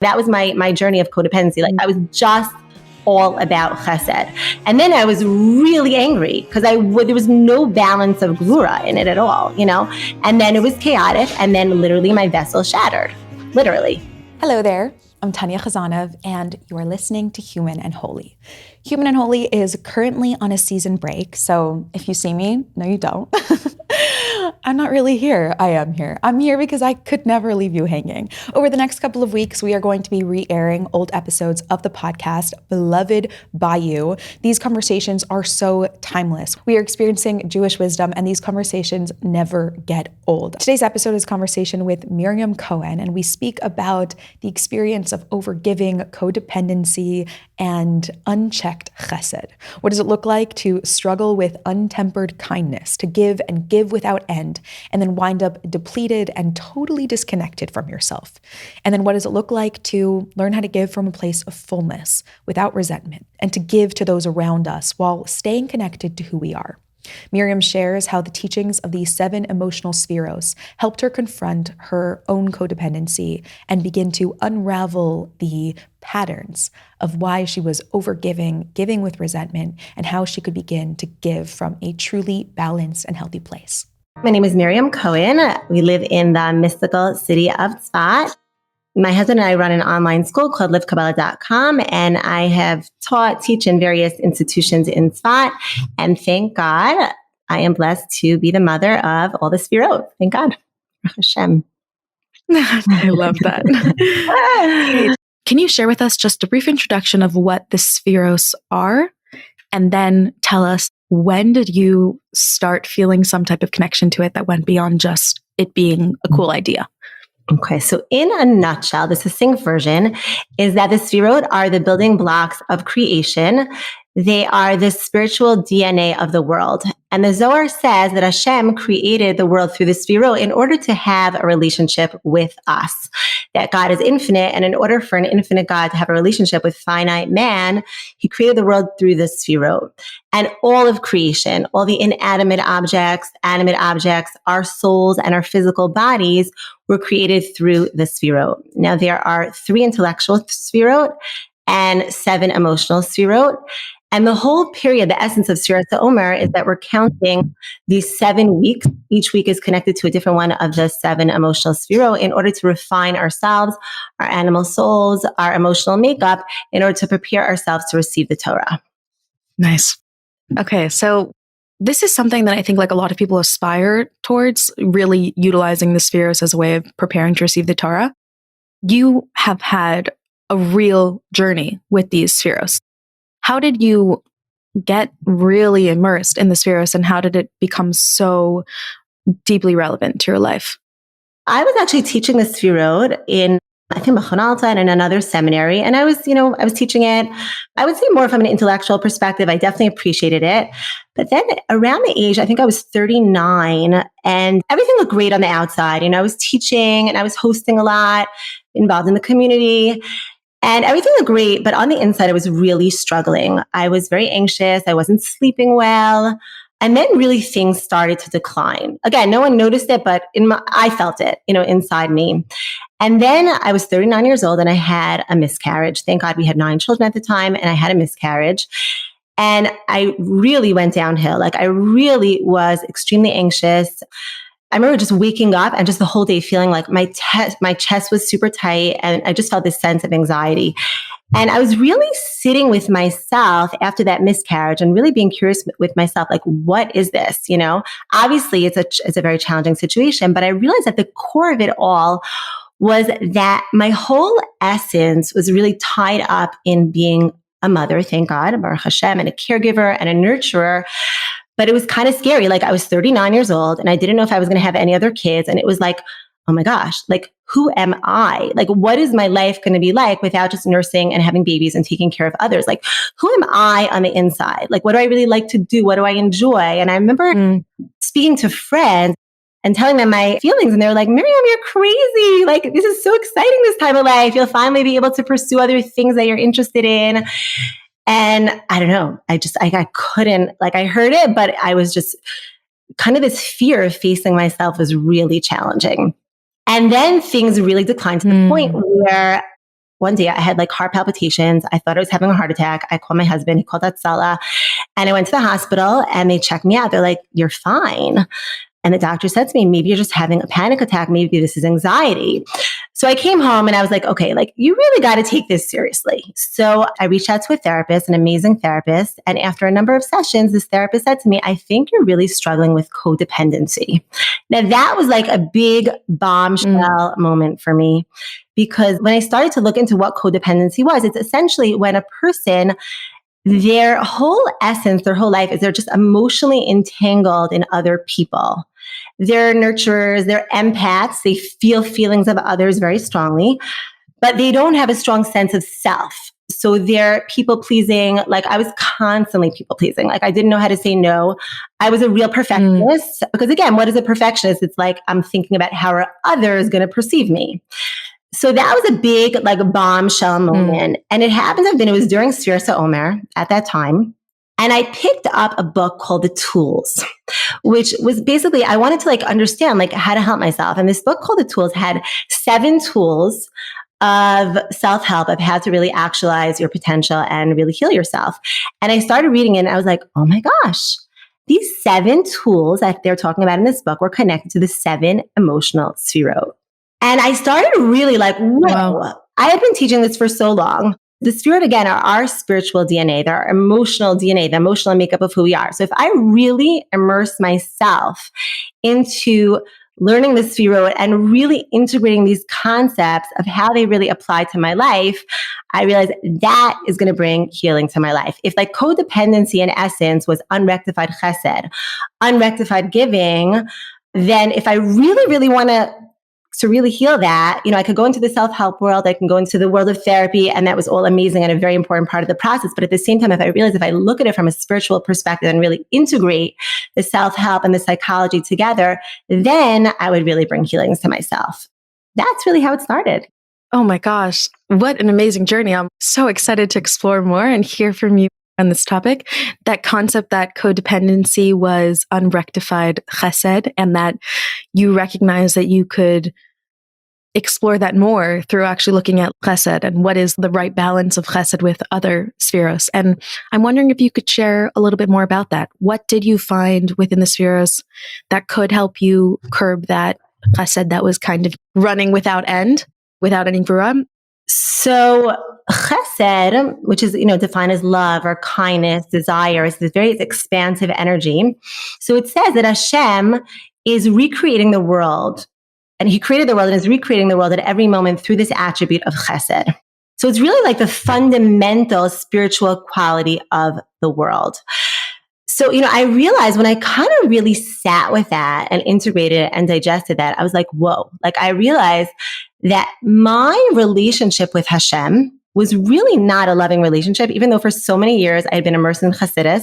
That was my journey of codependency. Like I was just all about chesed. And then I was really angry because there was no balance of gvura in it at all, And then it was chaotic. And then literally my vessel shattered, literally. Hello there. I'm Tanya Khazanov, and you are listening to Human and Holy. Human and Holy is currently on a season break, so if you see me, no you don't. I'm not really here. I am here. I'm here because I could never leave you hanging. Over the next couple of weeks, we are going to be re-airing old episodes of the podcast, beloved by you. These conversations are so timeless. We are experiencing Jewish wisdom, and these conversations never get old. Today's episode is a conversation with Miriam Cohen, and we speak about the experience of overgiving, codependency, and unchecked chesed. What does it look like to struggle with untempered kindness, to give and give without end, and then wind up depleted and totally disconnected from yourself? And then what does it look like to learn how to give from a place of fullness without resentment, and to give to those around us while staying connected to who we are? Miriam shares how the teachings of these 7 emotional spheros helped her confront her own codependency and begin to unravel the patterns of why she was overgiving, giving with resentment, and how she could begin to give from a truly balanced and healthy place. My name is Miriam Cohen. We live in the mystical city of Tzfat. My husband and I run an online school called livekabbalah.com, and I have teach in various institutions in Tzfat. And thank God, I am blessed to be the mother of all the Sfirot. Thank God. Hashem. I love that. Can you share with us just a brief introduction of what the Spheros are? And then tell us, when did you start feeling some type of connection to it that went beyond just it being a cool idea? Okay, so in a nutshell, the succinct version is that the Sfirot are the building blocks of creation. They are the spiritual DNA of the world. And the Zohar says that Hashem created the world through the Sfirot in order to have a relationship with us. That God is infinite, and in order for an infinite God to have a relationship with finite man, he created the world through the Sfirot. And all of creation, all the inanimate objects, animate objects, our souls and our physical bodies were created through the Sfirot. Now, there are 3 intellectual Sfirot and 7 emotional Sfirot. And the whole period, the essence of Sfirat Omer, is that we're counting these 7 weeks. Each week is connected to a different one of the 7 emotional Sfirot in order to refine ourselves, our animal souls, our emotional makeup, in order to prepare ourselves to receive the Torah. Nice. Okay, so this is something that I think like a lot of people aspire towards, really utilizing the Spheros as a way of preparing to receive the Torah. You have had a real journey with these Spheros. How did you get really immersed in the Spheros, and how did it become so deeply relevant to your life? I was actually teaching the Sfirot in, I think, Machon and in another seminary. And I was teaching it, I would say more from an intellectual perspective. I definitely appreciated it. But then around the age, I think I was 39, and everything looked great on the outside. I was teaching and I was hosting a lot, involved in the community. And everything looked great, but on the inside, I was really struggling. I was very anxious. I wasn't sleeping well. And then really things started to decline. Again, no one noticed it, but I felt it, inside me. And then I was 39 years old and I had a miscarriage. Thank God we had 9 children at the time, and I had a miscarriage. And I really went downhill. Like I really was extremely anxious. I remember just waking up and just the whole day feeling like my chest was super tight, and I just felt this sense of anxiety. And I was really sitting with myself after that miscarriage and really being curious with myself, like, what is this? Obviously it's a very challenging situation, but I realized at the core of it all was that my whole essence was really tied up in being a mother, thank God, Baruch Hashem, and a caregiver and a nurturer. But it was kind of scary. Like I was 39 years old and I didn't know if I was going to have any other kids. And it was like, oh my gosh, like, who am I? Like, what is my life going to be like without just nursing and having babies and taking care of others? Like, who am I on the inside? Like, what do I really like to do? What do I enjoy? And I remember speaking to friends and telling them my feelings. And they were like, Miriam, you're crazy. Like, this is so exciting this time of life. You'll finally be able to pursue other things that you're interested in. And I don't know, I couldn't, like, I heard it, but I was just kind of this fear of facing myself was really challenging. And then things really declined to the point where one day I had like heart palpitations. I thought I was having a heart attack. I called my husband. He called Salah, and I went to the hospital and they checked me out. They're like, "You're fine." And the doctor said to me, "Maybe you're just having a panic attack. Maybe this is anxiety." So I came home and I was like, okay, like you really got to take this seriously. So I reached out to a therapist, an amazing therapist. And after a number of sessions, this therapist said to me, "I think you're really struggling with codependency." Now that was like a big bombshell moment for me, because when I started to look into what codependency was, it's essentially when a person, their whole essence, their whole life is they're just emotionally entangled in other people. They're nurturers, they're empaths, they feel feelings of others very strongly, but they don't have a strong sense of self. So they're people pleasing. Like I was constantly people pleasing. Like I didn't know how to say no. I was a real perfectionist because again, what is a perfectionist? It's like I'm thinking about how are others going to perceive me. So that was a big like bombshell moment. And it happens it was during Sfira Omer at that time. And I picked up a book called The Tools, which was basically, I wanted to like understand like how to help myself. And this book called The Tools had 7 tools of self-help of how to really actualize your potential and really heal yourself. And I started reading it and I was like, oh my gosh, these 7 tools that they're talking about in this book were connected to the 7 emotional sfirot. And I started really like, whoa, wow. I had been teaching this for so long. The sfirot, again, are our spiritual DNA. They're our emotional DNA, the emotional makeup of who we are. So if I really immerse myself into learning the sfirot and really integrating these concepts of how they really apply to my life, I realized that is going to bring healing to my life. If like codependency in essence was unrectified chesed, unrectified giving, then if I really, really want to really heal that, I could go into the self-help world, I can go into the world of therapy, and that was all amazing and a very important part of the process. But at the same time, if I look at it from a spiritual perspective and really integrate the self-help and the psychology together, then I would really bring healings to myself. That's really how it started. Oh my gosh, what an amazing journey. I'm so excited to explore more and hear from you on this topic. That concept that codependency was unrectified chesed, and that you recognize that you could explore that more through actually looking at chesed and what is the right balance of chesed with other spheros. And I'm wondering if you could share a little bit more about that. What did you find within the spheros that could help you curb that chesed that was kind of running without end, without any gvura? So chesed, which is, defined as love or kindness, desire, is this very expansive energy. So it says that Hashem is recreating the world. And he created the world and is recreating the world at every moment through this attribute of chesed. So it's really like the fundamental spiritual quality of the world. So, I realized when I kind of really sat with that and integrated it and digested that, I was like, whoa, like I realized that my relationship with Hashem was really not a loving relationship, even though for so many years I had been immersed in Chassidus.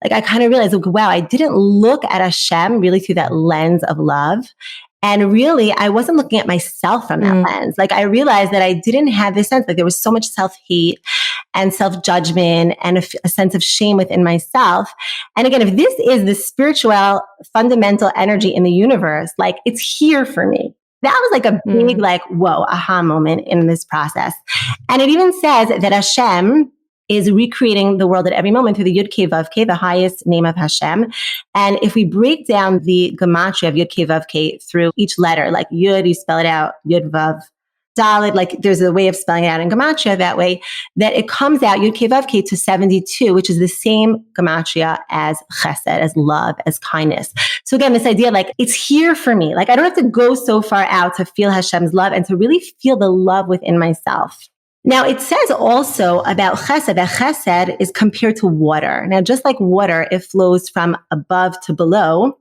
Like I kind of realized, like, wow, I didn't look at Hashem really through that lens of love. And really, I wasn't looking at myself from that lens. Like I realized that I didn't have this sense, like there was so much self-hate and self-judgment and a sense of shame within myself. And again, if this is the spiritual fundamental energy in the universe, like it's here for me. That was like a big, like, whoa, aha moment in this process. And it even says that Hashem is recreating the world at every moment through the Yud Kei Vav Kei, the highest name of Hashem. And if we break down the gematria of Yud Kei Vav Kei through each letter, like Yud, you spell it out, Yud Vav, Dalet, like there's a way of spelling it out in gematria that way, that it comes out Yud Kei Vav Kei to 72, which is the same gematria as chesed, as love, as kindness. So again, this idea, like it's here for me. Like I don't have to go so far out to feel Hashem's love and to really feel the love within myself. Now, it says also about chesed that chesed is compared to water. Now, just like water, it flows from above to below.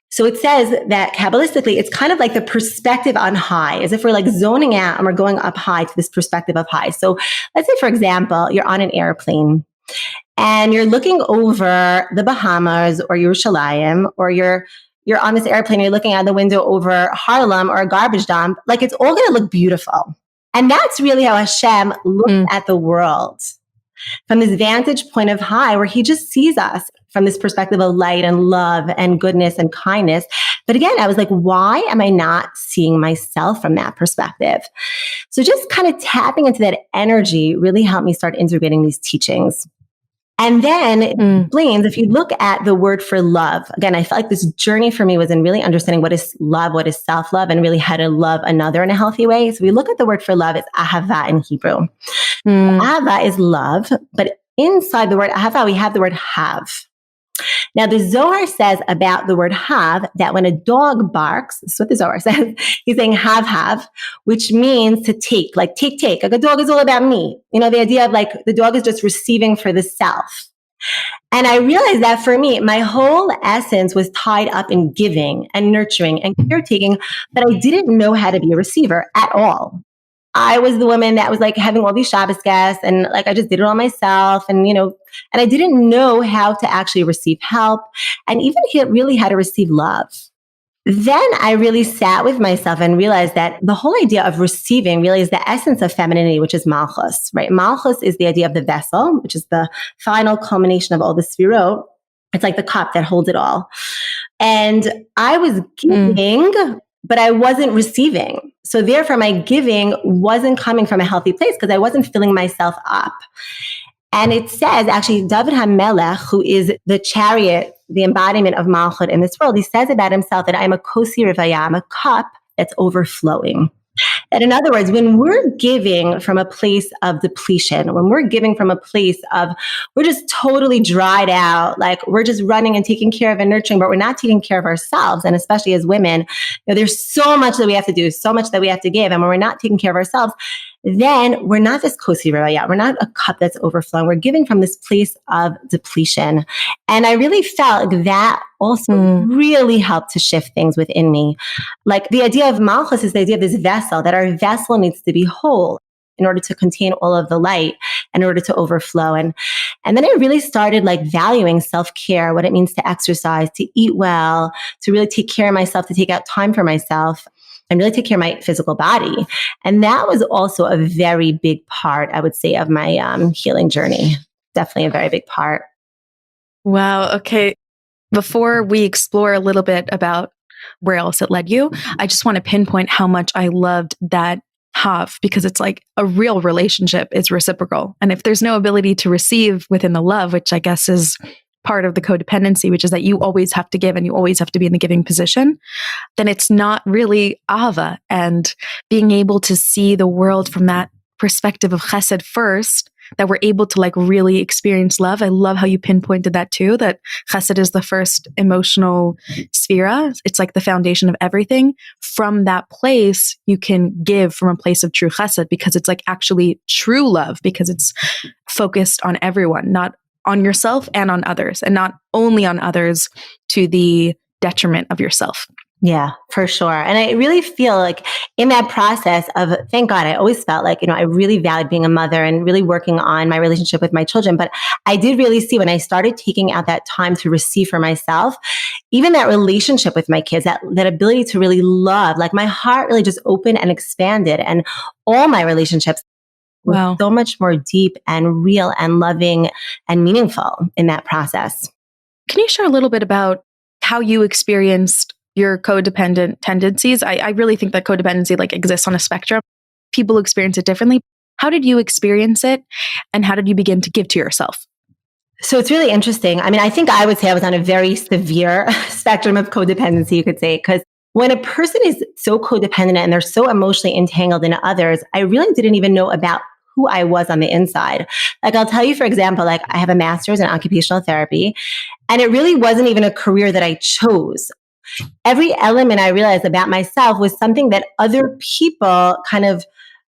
So it says that Kabbalistically, it's kind of like the perspective on high, as if we're like zoning out and we're going up high to this perspective of high. So let's say, for example, you're on an airplane and you're looking over the Bahamas or Yerushalayim, or you're on this airplane, you're looking out the window over Harlem or a garbage dump. Like it's all going to look beautiful. And that's really how Hashem looks at the world, from this vantage point of high, where he just sees us from this perspective of light and love and goodness and kindness. But again, I was like, why am I not seeing myself from that perspective? So just kind of tapping into that energy really helped me start integrating these teachings. And then it explains, if you look at the word for love, again, I felt like this journey for me was in really understanding what is love, what is self-love, and really how to love another in a healthy way. So we look at the word for love, it's ahava in Hebrew. Ahava is love, but inside the word ahava, we have the word have. Now, the Zohar says about the word have that when a dog barks, this is what the Zohar says, he's saying have, which means to take, like take. Like a dog is all about me. You know, the idea of like the dog is just receiving for the self. And I realized that for me, my whole essence was tied up in giving and nurturing and caretaking, but I didn't know how to be a receiver at all. I was the woman that was like having all these Shabbos guests and like I just did it all myself and, and I didn't know how to actually receive help and even really how to receive love. Then I really sat with myself and realized that the whole idea of receiving really is the essence of femininity, which is malchus, right? Malchus is the idea of the vessel, which is the final culmination of all the sefirot. It's like the cup that holds it all. And I was giving, but I wasn't receiving. So therefore, my giving wasn't coming from a healthy place because I wasn't filling myself up. And it says, actually, David HaMelech, who is the chariot, the embodiment of Malchut in this world, he says about himself that I'm a kosi revaya, I'm a cup that's overflowing. And in other words, when we're giving from a place of depletion, when we're giving from a place of, we're just totally dried out, like we're just running and taking care of and nurturing, but we're not taking care of ourselves. And especially as women, there's so much that we have to do, so much that we have to give. And when we're not taking care of ourselves, then we're not this kosi raya. We're not a cup that's overflowing. We're giving from this place of depletion. And I really felt like that also really helped to shift things within me. Like the idea of malchus is the idea of this vessel, that our vessel needs to be whole in order to contain all of the light, in order to overflow. And then I really started like valuing self-care, what it means to exercise, to eat well, to really take care of myself, to take out time for myself, and really take care of my physical body. And that was also a very big part, I would say, of my healing journey. Definitely a very big part. Wow. Okay. Before we explore a little bit about where else it led you, I just want to pinpoint how much I loved that have, because it's like a real relationship is reciprocal. And if there's no ability to receive within the love, which I guess is part of the codependency, which is that you always have to give and you always have to be in the giving position, then it's not really ahava. And being able to see the world from that perspective of chesed first, that we're able to like really experience love. I love how you pinpointed that too, that chesed is the first emotional sphera. It's like the foundation of everything. From that place, you can give from a place of true chesed because it's like actually true love, because it's focused on everyone, not on yourself and on others, and not only on others to the detriment of yourself. Yeah, for sure. And I really feel like in that process of, thank God, I always felt like, I really valued being a mother and really working on my relationship with my children. But I did really see when I started taking out that time to receive for myself, even that relationship with my kids, that ability to really love, like my heart really just opened and expanded, and all my relationships were so much more deep and real and loving and meaningful in that process. Can you share a little bit about how you experienced your codependent tendencies? I really think that codependency like exists on a spectrum. People experience it differently. How did you experience it, and how did you begin to give to yourself? So it's really interesting. I mean, I think I would say I was on a very severe spectrum of codependency, you could say, because when a person is so codependent and they're so emotionally entangled in others, I really didn't even know about who I was on the inside. Like I'll tell you, for example, like I have a master's in occupational therapy, and it really wasn't even a career that I chose. Every element I realized about myself was something that other people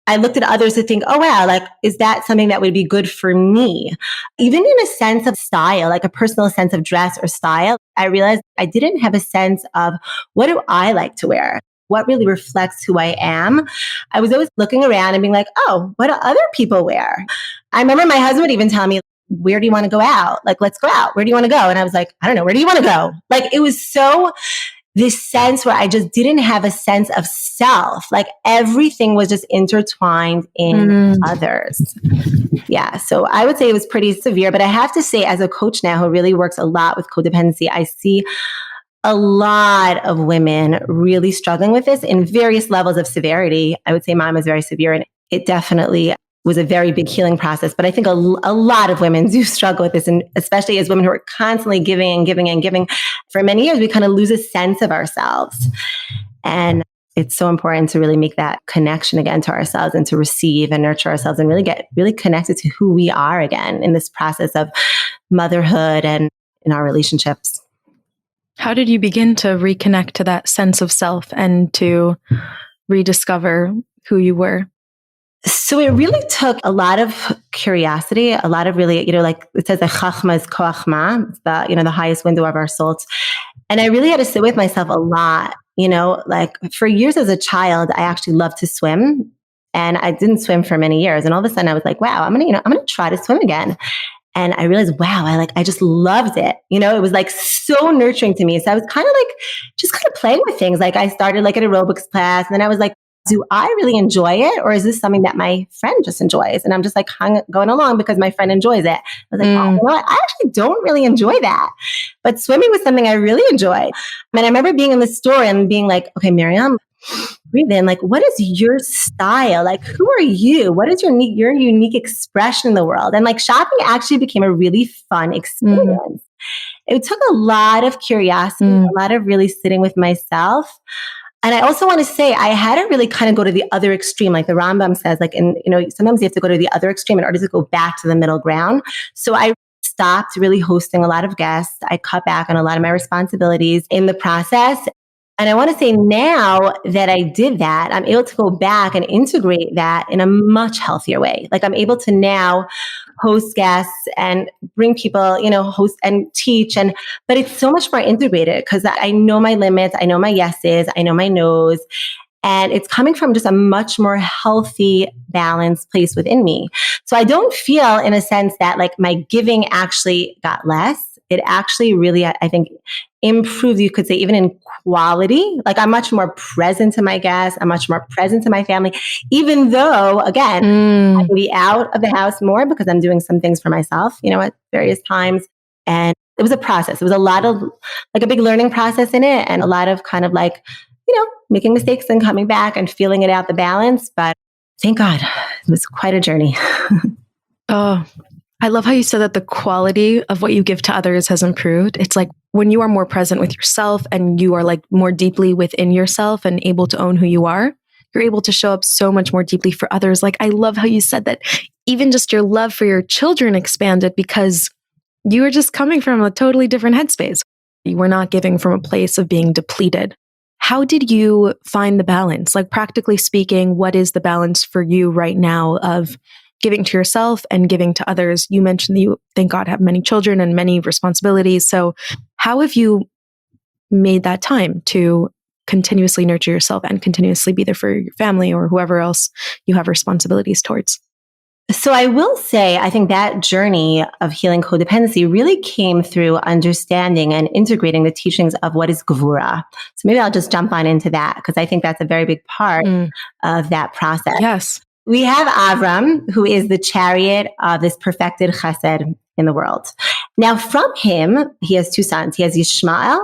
I looked at others to think, oh, wow, like, is that something that would be good for me? Even in a sense of style, like a personal sense of dress or style, I realized I didn't have a sense of what do I like to wear? What really reflects who I am? I was always looking around and being like, oh, what do other people wear? I remember my husband would even tell me, where do you want to go out? Like, let's go out. Where do you want to go? And I was like, I don't know. Where do you want to go? Like, it was so this sense where I just didn't have a sense of self. Like everything was just intertwined in others. Yeah. So I would say it was pretty severe, but I have to say, as a coach now who really works a lot with codependency, I see a lot of women really struggling with this in various levels of severity. I would say mine was very severe, and it definitely was a very big healing process. But I think a lot of women do struggle with this, and especially as women who are constantly giving and giving and giving for many years, we kind of lose a sense of ourselves. And it's so important to really make that connection again to ourselves and to receive and nurture ourselves and really get really connected to who we are again in this process of motherhood and in our relationships. How did you begin to reconnect to that sense of self and to rediscover who you were? So it really took a lot of curiosity, a lot of really, like it says that chachma is koachma, it's the highest window of our souls. And I really had to sit with myself a lot, like for years as a child, I actually loved to swim, and I didn't swim for many years. And all of a sudden I was like, wow, I'm going to try to swim again. And I realized, wow, I just loved it. It was like so nurturing to me. So I was kind of playing with things. Like I started like an aerobics class, and then I was like, do I really enjoy it? Or is this something that my friend just enjoys? And I'm just like going along because my friend enjoys it. I was like, oh, you know what? I actually don't really enjoy that. But swimming was something I really enjoyed. And I remember being in the store and being like, okay, Miriam, breathe in. Like, what is your style? Like, who are you? What is your unique expression in the world? And like shopping actually became a really fun experience. It took a lot of curiosity, a lot of really sitting with myself. And I also want to say, I had to really kind of go to the other extreme. Like the Rambam says, like, sometimes you have to go to the other extreme in order to go back to the middle ground. So I stopped really hosting a lot of guests. I cut back on a lot of my responsibilities in the process. And I want to say now that I did that, I'm able to go back and integrate that in a much healthier way. Like I'm able to now host guests and bring people, host and teach. But it's so much more integrated because I know my limits. I know my yeses. I know my nos. And it's coming from just a much more healthy, balanced place within me. So I don't feel in a sense that like my giving actually got less. It actually really, I think, improved, you could say, even in quality. Like I'm much more present to my guests. I'm much more present to my family, even though, again, I can be out of the house more because I'm doing some things for myself, at various times. And it was a process. It was a lot of like a big learning process in it, and a lot of kind of like, making mistakes and coming back and feeling it out, the balance. But thank God, it was quite a journey. Oh, I love how you said that the quality of what you give to others has improved. It's like when you are more present with yourself and you are like more deeply within yourself and able to own who you are, you're able to show up so much more deeply for others. Like, I love how you said that even just your love for your children expanded because you were just coming from a totally different headspace. You were not giving from a place of being depleted. How did you find the balance? Like, practically speaking, what is the balance for you right now of giving to yourself and giving to others? You mentioned that you, thank God, have many children and many responsibilities. So how have you made that time to continuously nurture yourself and continuously be there for your family or whoever else you have responsibilities towards? So I will say, I think that journey of healing codependency really came through understanding and integrating the teachings of what is gvura. So maybe I'll just jump on into that because I think that's a very big part of that process. Yes. We have Avram, who is the chariot of this perfected chesed in the world. Now from him, he has two sons. He has Yishmael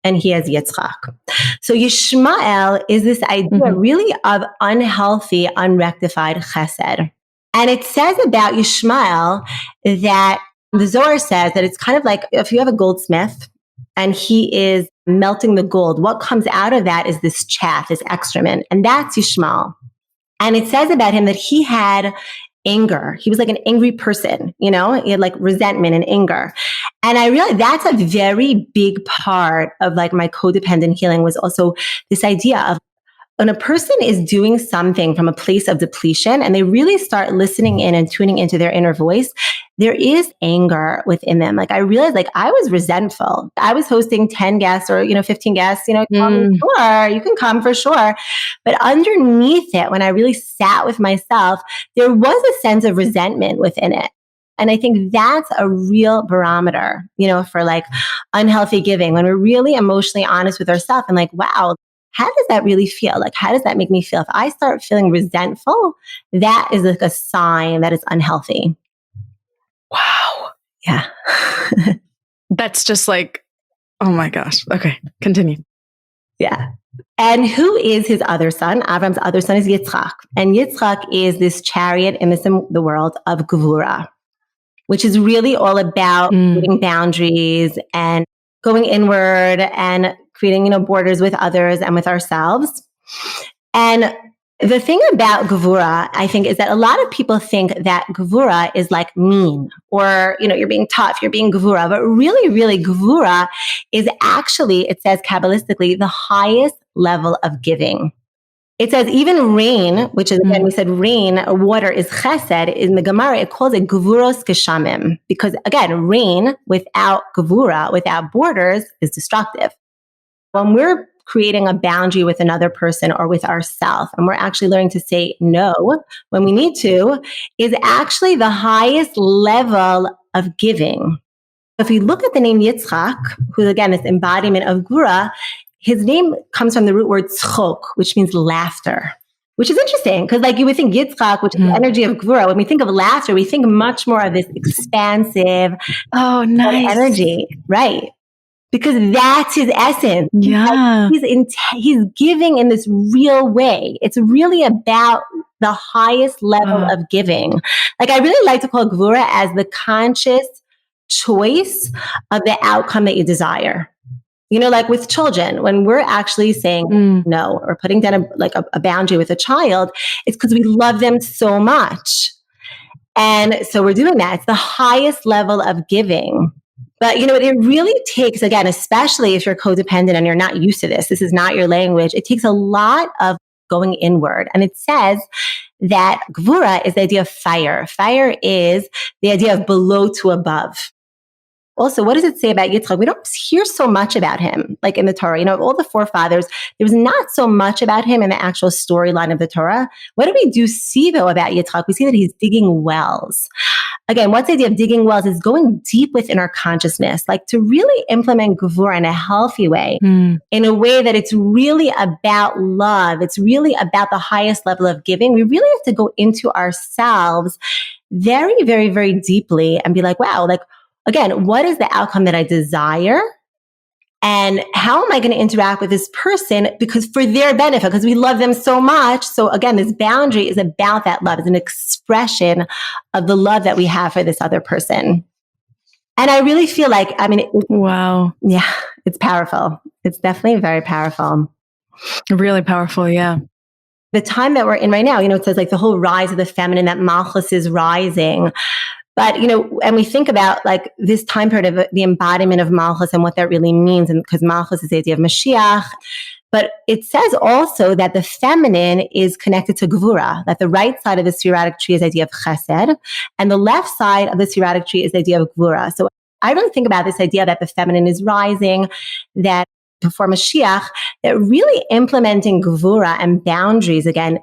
and he has Yitzchak. So Yishmael is this idea really of unhealthy, unrectified chesed. And it says about Yishmael that the Zohar says that it's kind of like if you have a goldsmith and he is melting the gold, what comes out of that is this chaff, this excrement, and that's Yishmael. And it says about him that he had anger. He was like an angry person, he had like resentment and anger. And I realized that's a very big part of like my codependent healing was also this idea of when a person is doing something from a place of depletion and they really start listening in and tuning into their inner voice, there is anger within them. Like I realized like I was resentful. I was hosting 10 guests or, 15 guests, sure, you can come for sure. But underneath it, when I really sat with myself, there was a sense of resentment within it. And I think that's a real barometer, for like unhealthy giving, when we're really emotionally honest with ourselves and like, wow, how does that really feel? Like, how does that make me feel? If I start feeling resentful, that is like a sign that it's unhealthy. Wow. Yeah. That's just like, oh my gosh. Okay, continue. Yeah. And who is his other son? Avram's other son is Yitzchak. And Yitzchak is this chariot in the world of Gevura, which is really all about creating boundaries and going inward and creating, borders with others and with ourselves. And the thing about Gevura, I think, is that a lot of people think that Gevura is like mean, or, you're being tough, you're being Gevura. But really, really, Gevura is actually, it says Kabbalistically, the highest level of giving. It says even rain, which is, again, we said rain or water is chesed. In the Gemara, it calls it Gevuros Geshamim. Because, again, rain without Gevura, without borders, is destructive. When we're creating a boundary with another person or with ourselves, and we're actually learning to say no when we need to, is actually the highest level of giving. If you look at the name Yitzchak, who again is embodiment of Gvura, his name comes from the root word tzchok, which means laughter, which is interesting because like you would think Yitzchak, which is the energy of Gvura, when we think of laughter, we think much more of this expansive energy, right? Because that's his essence. Yeah. He's giving in this real way. It's really about the highest level of giving. Like I really like to call Gvura as the conscious choice of the outcome that you desire. Like with children, when we're actually saying no or putting down a boundary with a child, it's because we love them so much. And so we're doing that. It's the highest level of giving. But, it really takes, again, especially if you're codependent and you're not used to this is not your language. It takes a lot of going inward. And it says that Gvura is the idea of fire. Fire is the idea of below to above. Also, what does it say about Yitzchak? We don't hear so much about him, like in the Torah. All the forefathers, there was not so much about him in the actual storyline of the Torah. What do we do see, though, about Yitzchak? We see that he's digging wells. Again, what's the idea of digging wells is going deep within our consciousness, like to really implement Gevura in a healthy way, in a way that it's really about love. It's really about the highest level of giving. We really have to go into ourselves very, very, very deeply and be like, wow, like, again, what is the outcome that I desire? And how am I going to interact with this person? Because for their benefit, because we love them so much. So again, this boundary is about that love. It's an expression of the love that we have for this other person. And I really feel like, wow. Yeah, it's powerful. It's definitely very powerful. Really powerful. Yeah. The time that we're in right now, it says like the whole rise of the feminine, that Malchus is rising. But, and we think about like this time period of the embodiment of Malchus and what that really means. And because Malchus is the idea of Mashiach. But it says also that the feminine is connected to Gevura, that the right side of the Sphiratic tree is the idea of Chesed, and the left side of the Sphiratic tree is the idea of Gevura. So I really think about this idea that the feminine is rising, that before Mashiach, that really implementing Gevura and boundaries again,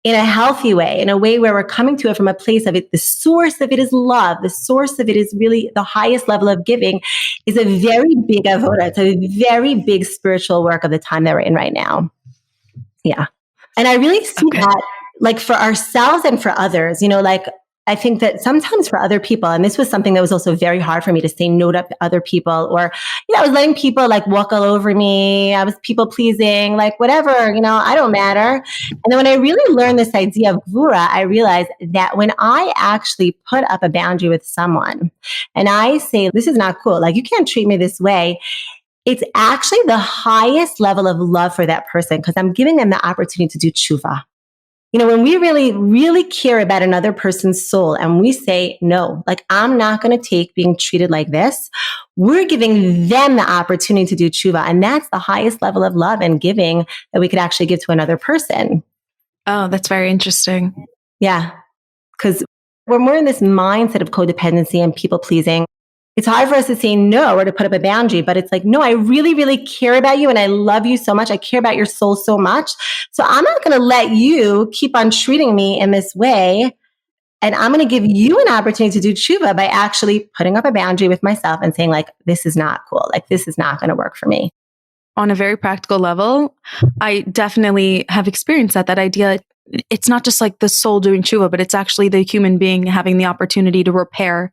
in a healthy way, in a way where we're coming to it from a place of it. The source of it is love. The source of it is really the highest level of giving is a very big avoda. It's a very big spiritual work of the time that we're in right now. Yeah. And I really see that like for ourselves and for others, like I think that sometimes for other people, and this was something that was also very hard for me to say no to other people, or, I was letting people like walk all over me. I was people pleasing, like whatever, I don't matter. And then when I really learned this idea of Gvura, I realized that when I actually put up a boundary with someone and I say, this is not cool, like you can't treat me this way, it's actually the highest level of love for that person because I'm giving them the opportunity to do tshuva. When we really, really care about another person's soul and we say, no, like I'm not going to take being treated like this, we're giving them the opportunity to do tshuva. And that's the highest level of love and giving that we could actually give to another person. Oh, that's very interesting. Yeah. Because when we're in this mindset of codependency and people pleasing, it's hard for us to say no or to put up a boundary, but it's like, no, I really, really care about you and I love you so much. I care about your soul so much. So I'm not going to let you keep on treating me in this way And I'm going to give you an opportunity to do tshuva by actually putting up a boundary with myself and saying like, this is not cool. Like, this is not going to work for me. On a very practical level, I definitely have experienced that idea. It's not just like the soul doing tshuva, but it's actually the human being having the opportunity to repair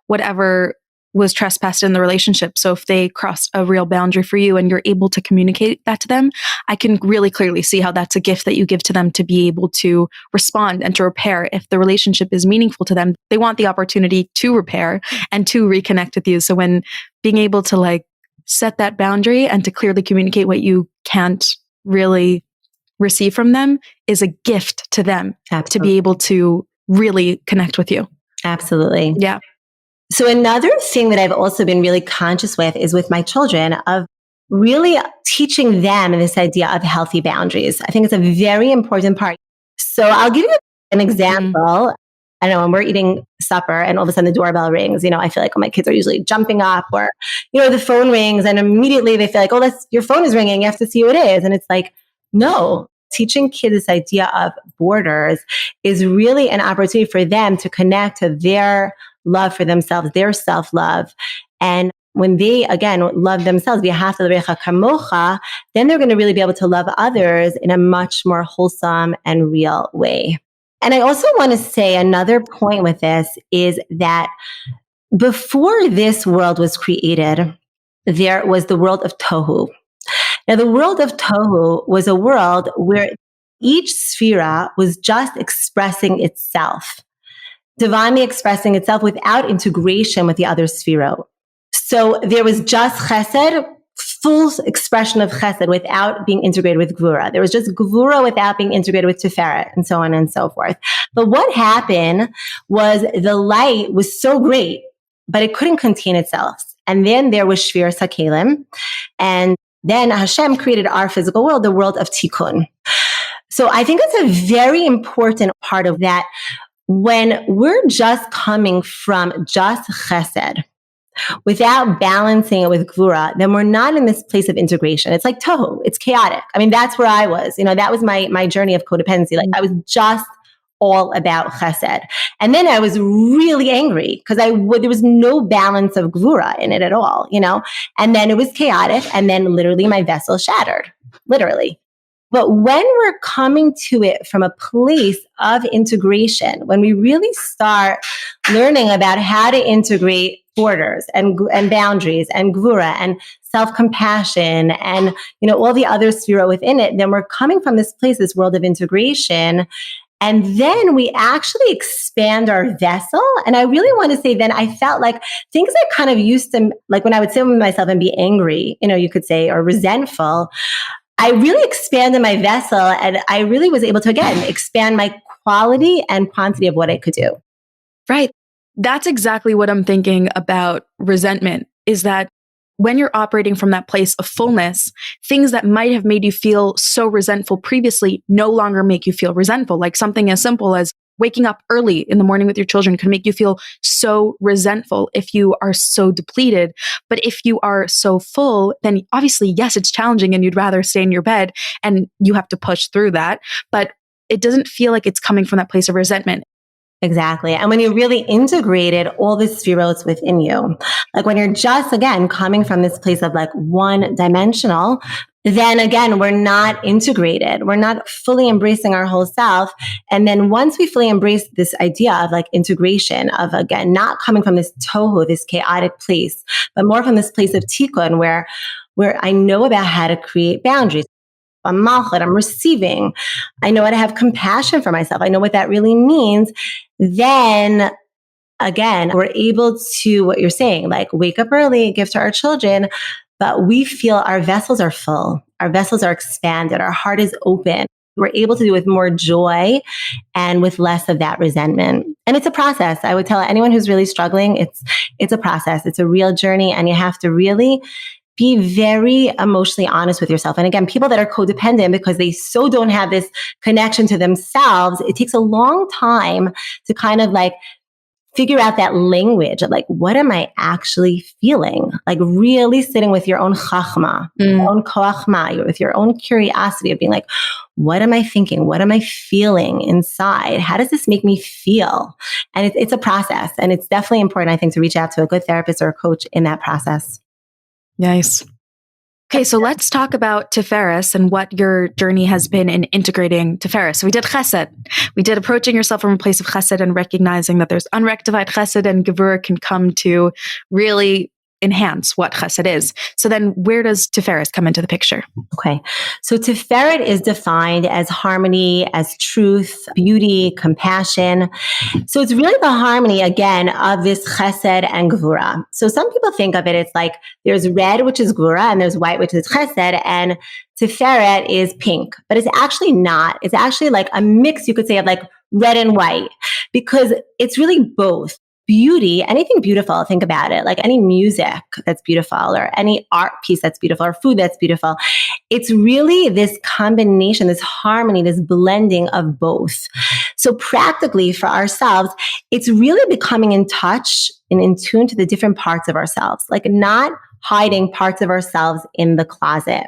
whatever was trespassed in the relationship. So if they crossed a real boundary for you and you're able to communicate that to them, I can really clearly see how that's a gift that you give to them to be able to respond and to repair. If the relationship is meaningful to them, they want the opportunity to repair and to reconnect with you. So when being able to like set that boundary and to clearly communicate what you can't really receive from them is a gift to them. Absolutely. To be able to really connect with you. Absolutely. Yeah. So another thing that I've also been really conscious with is with my children of really teaching them this idea of healthy boundaries. I think it's a very important part. So I'll give you an example. I don't know, when we're eating supper and all of a sudden the doorbell rings, I feel like my kids are usually jumping up, or, the phone rings and immediately they feel like, oh, your phone is ringing. You have to see who it is. And it's like, no, teaching kids this idea of borders is really an opportunity for them to connect to their love for themselves, their self-love. And when they, again, love themselves, kamocha, then they're going to really be able to love others in a much more wholesome and real way. And I also want to say another point with this is that before this world was created, there was the world of tohu. Now, the world of tohu was a world where each sphera was just expressing itself, divinely expressing itself without integration with the other sphera. So there was just chesed, full expression of chesed without being integrated with gvura. There was just gvura without being integrated with tiferet, and so on and so forth. But what happened was the light was so great, but it couldn't contain itself. And then there was shvir sakelim. And then Hashem created our physical world, the world of tikkun. So I think that's a very important part of that. When we're just coming from just chesed, without balancing it with gvura, then we're not in this place of integration. It's like tohu. It's chaotic. I mean, that's where I was. That was my journey of codependency. Like I was just all about chesed. And then I was really angry because there was no balance of gvura in it at all, and then it was chaotic. And then literally my vessel shattered, literally. But when we're coming to it from a place of integration, when we really start learning about how to integrate borders and boundaries and gvura and self-compassion and, all the other sphera within it, then we're coming from this place, this world of integration. And then we actually expand our vessel. And I really want to say then I felt like things I kind of used to, like when I would sit with myself and be angry, you could say, or resentful, I really expanded my vessel and I really was able to, again, expand my quality and quantity of what I could do. Right. That's exactly what I'm thinking about resentment, is that when you're operating from that place of fullness, things that might have made you feel so resentful previously no longer make you feel resentful. Like something as simple as waking up early in the morning with your children can make you feel so resentful if you are so depleted. But if you are so full, then obviously, yes, it's challenging and you'd rather stay in your bed and you have to push through that. But it doesn't feel like it's coming from that place of resentment. Exactly. And when you really integrated all the spherotes within you, like when you're just, again, coming from this place of like one dimensional, then again, we're not integrated. We're not fully embracing our whole self. And then once we fully embrace this idea of like integration of, again, not coming from this tohu, this chaotic place, but more from this place of tikkun where I know about how to create boundaries. I'm malchut, I'm receiving. I know how to have compassion for myself. I know what that really means. Then again, we're able to, what you're saying, like wake up early, give to our children, but we feel our vessels are full. Our vessels are expanded. Our heart is open. We're able to do it with more joy and with less of that resentment. And it's a process. I would tell anyone who's really struggling, it's a process. It's a real journey, and you have to really be very emotionally honest with yourself. And again, people that are codependent, because they so don't have this connection to themselves, it takes a long time to kind of like figure out that language of like, what am I actually feeling? Like really sitting with your own chachma, your own koachma, with your own curiosity of being like, what am I thinking? What am I feeling inside? How does this make me feel? And it's a process. And it's definitely important, I think, to reach out to a good therapist or a coach in that process. Nice. Okay, so let's talk about Tiferes and what your journey has been in integrating Tiferes. So we did Chesed. We did approaching yourself from a place of Chesed and recognizing that there's unrectified Chesed, and Gevurah can come to really enhance what Chesed is. So then where does Tiferes come into the picture? Okay. So Tiferet is defined as harmony, as truth, beauty, compassion. So it's really the harmony, again, of this Chesed and Gevurah. So some people think of it, it's like there's red, which is Gevurah, and there's white, which is Chesed, and Tiferet is pink. But it's actually not. It's actually like a mix, you could say, of like red and white, because it's really both. Beauty, anything beautiful, think about it, like any music that's beautiful or any art piece that's beautiful or food that's beautiful. It's really this combination, this harmony, this blending of both. So practically for ourselves, it's really becoming in touch and in tune to the different parts of ourselves, like not hiding parts of ourselves in the closet.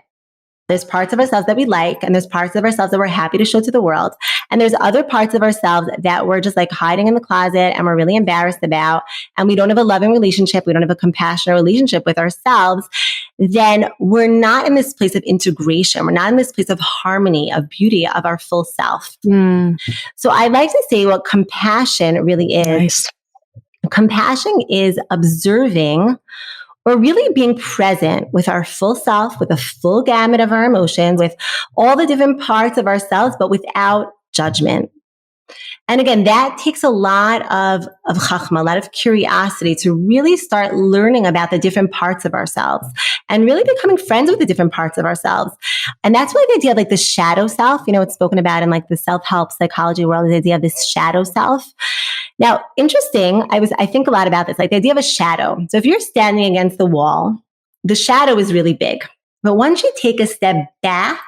There's parts of ourselves that we like, and there's parts of ourselves that we're happy to show to the world. And there's other parts of ourselves that we're just like hiding in the closet and we're really embarrassed about, and we don't have a loving relationship, we don't have a compassionate relationship with ourselves. Then we're not in this place of integration. We're not in this place of harmony, of beauty, of our full self. So I like to say what compassion really is. Nice. Compassion is observing or really being present with our full self, with a full gamut of our emotions, with all the different parts of ourselves, but without judgment. And again, that takes a lot of chachma, a lot of curiosity to really start learning about the different parts of ourselves and really becoming friends with the different parts of ourselves. And that's why the idea of like the shadow self, it's spoken about in like the self-help psychology world, the idea of this shadow self. Now, interesting, I think a lot about this, like the idea of a shadow. So if you're standing against the wall, the shadow is really big. But once you take a step back,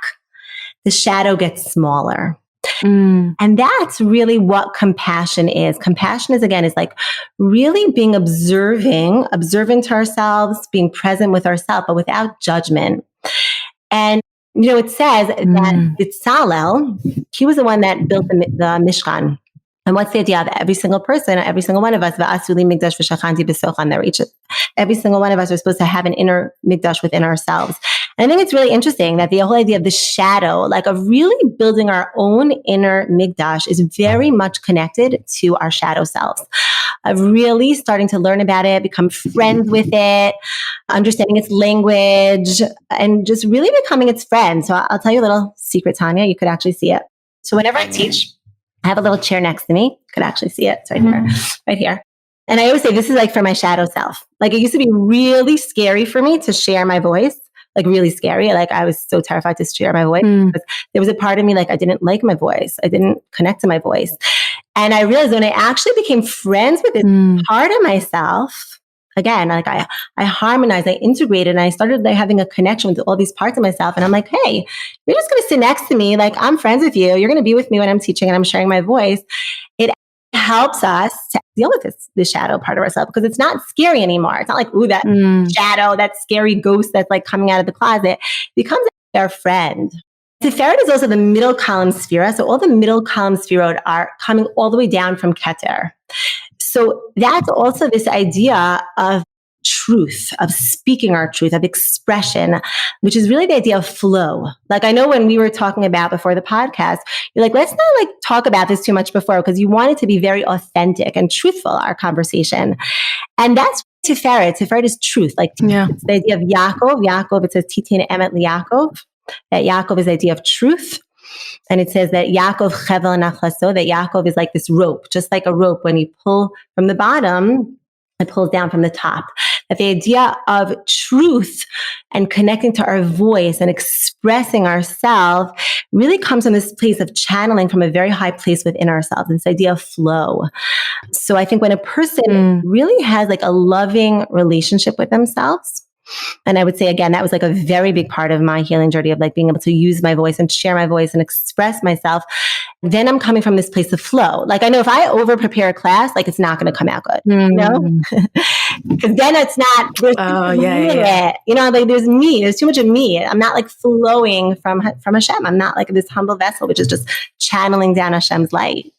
the shadow gets smaller. And that's really what compassion is. Compassion is like really being observant to ourselves, being present with ourselves, but without judgment. And it says that Bitzalel, he was the one that built the Mishkan. And what's the idea of every single person, every single one of us, every single one of us are supposed to have an inner mikdash within ourselves. And I think it's really interesting that the whole idea of the shadow, like of really building our own inner mikdash, is very much connected to our shadow selves, of really starting to learn about it, become friends with it, understanding its language, and just really becoming its friend. So I'll tell you a little secret, Tanya. You could actually see it. So whenever I teach, I have a little chair next to me. You could actually see it. It's right here. And I always say, this is like for my shadow self. Like it used to be really scary for me to share my voice, like really scary. Like I was so terrified to share my voice because there was a part of me, like I didn't like my voice. I didn't connect to my voice. And I realized when I actually became friends with this part of myself, again, like I harmonized, I integrated, and I started like having a connection with all these parts of myself. And I'm like, hey, you're just going to sit next to me. Like I'm friends with you. You're going to be with me when I'm teaching and I'm sharing my voice. It helps us to deal with the shadow part of ourselves because it's not scary anymore. It's not like, ooh, that shadow, that scary ghost that's like coming out of the closet. It becomes our friend. Tiferet is also the middle column sphera. So all the middle column sphera are coming all the way down from Keter. So that's also this idea of truth, of speaking our truth, of expression, which is really the idea of flow. Like I know when we were talking about before the podcast, you're like, let's not like talk about this too much before because you want it to be very authentic and truthful, our conversation. And that's Tiferet. Tiferet is truth. Like it's the idea of Yaakov. Yaakov, it says Titin Emet Liyaakov. That Yaakov is the idea of truth. And it says that Yaakov chevel nachlaso, that Yaakov is like this rope, just like a rope. When you pull from the bottom, it pulls down from the top. That the idea of truth and connecting to our voice and expressing ourselves really comes from this place of channeling from a very high place within ourselves, this idea of flow. So I think when a person really has like a loving relationship with themselves, and I would say, again, that was like a very big part of my healing journey of like being able to use my voice and share my voice and express myself. then I'm coming from this place of flow. Like I know if I over prepare a class, like it's not going to come out good, you know? Because then it's not, there's it. You know, like there's me, there's too much of me. I'm not like flowing from Hashem. I'm not like this humble vessel, which is just channeling down Hashem's light.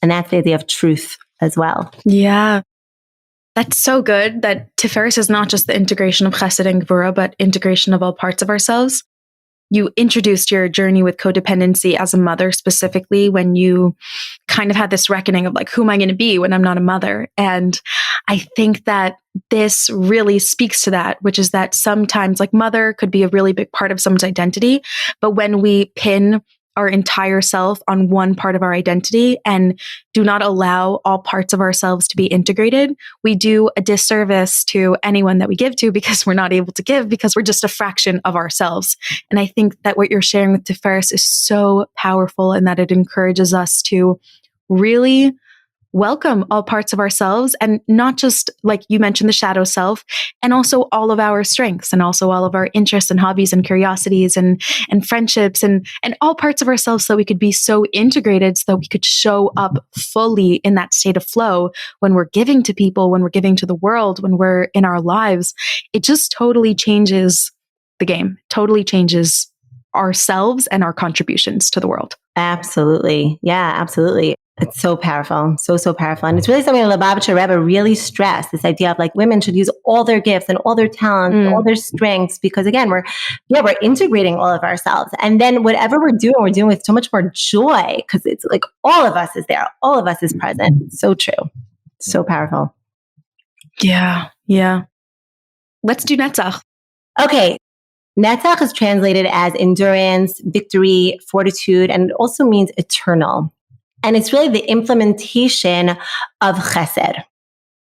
And that's the idea of truth as well. Yeah. That's so good that Tiferes is not just the integration of Chesed and Gvura, but integration of all parts of ourselves. You introduced your journey with codependency as a mother specifically when you kind of had this reckoning of like, who am I going to be when I'm not a mother? And I think that this really speaks to that, which is that sometimes like mother could be a really big part of someone's identity. But when we pin our entire self on one part of our identity and do not allow all parts of ourselves to be integrated, we do a disservice to anyone that we give to because we're not able to give because we're just a fraction of ourselves. And I think that what you're sharing with Tiferes is so powerful and that it encourages us to really welcome all parts of ourselves and not just like you mentioned the shadow self and also all of our strengths and also all of our interests and hobbies and curiosities and friendships and all parts of ourselves so that we could be so integrated so that we could show up fully in that state of flow when we're giving to people, when we're giving to the world, when we're in our lives. It just totally changes the game, totally changes ourselves and our contributions to the world. Absolutely. Yeah, absolutely. It's so powerful. So powerful. And it's really something that Lubavitcher Rebbe really stressed, this idea of like women should use all their gifts and all their talents, and all their strengths, because again, we're integrating all of ourselves. And then whatever we're doing with so much more joy because it's like all of us is there. All of us is present. So true. So powerful. Yeah. Yeah. Let's do Netzach. Okay. Netzach is translated as endurance, victory, fortitude, and it also means eternal. And it's really the implementation of chesed.